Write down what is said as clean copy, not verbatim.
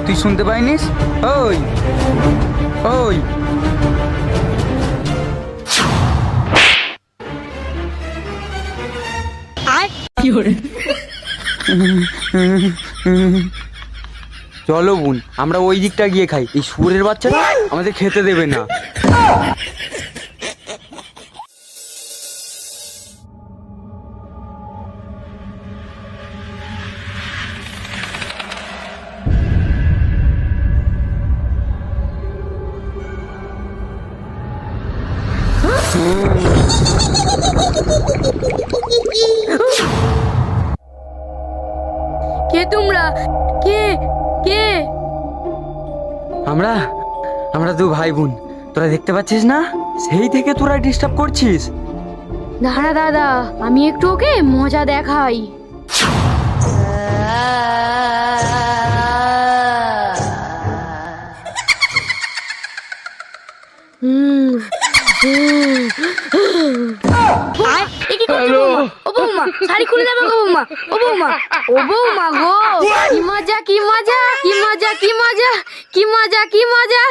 তুই শুনতে পাইনিস? ওই ওই চলো বোন, আমরা ওই দিকটা গিয়ে খাই। এই শুয়োরের বাচ্চাটা আমাদের খেতে দেবে না। কে তোমরা? কে কে? আমরা আমরা দু ভাই বোন। তোরা দেখতে পাচ্ছিস না? সেই থেকে তোরা ডিস্টার্ব করছিস। দাঁড়া দাদা, আমি একটু ওকে মজা দেখাই। হুম হুম। এ কি করছো বৌমা? ও বৌমা, শাড়ি খুলে যাবে গো বৌমা। ও বৌমা, ও বৌমা গো, কি মজা কি মজা কি মজা কি মজা কি মজা কি মজা।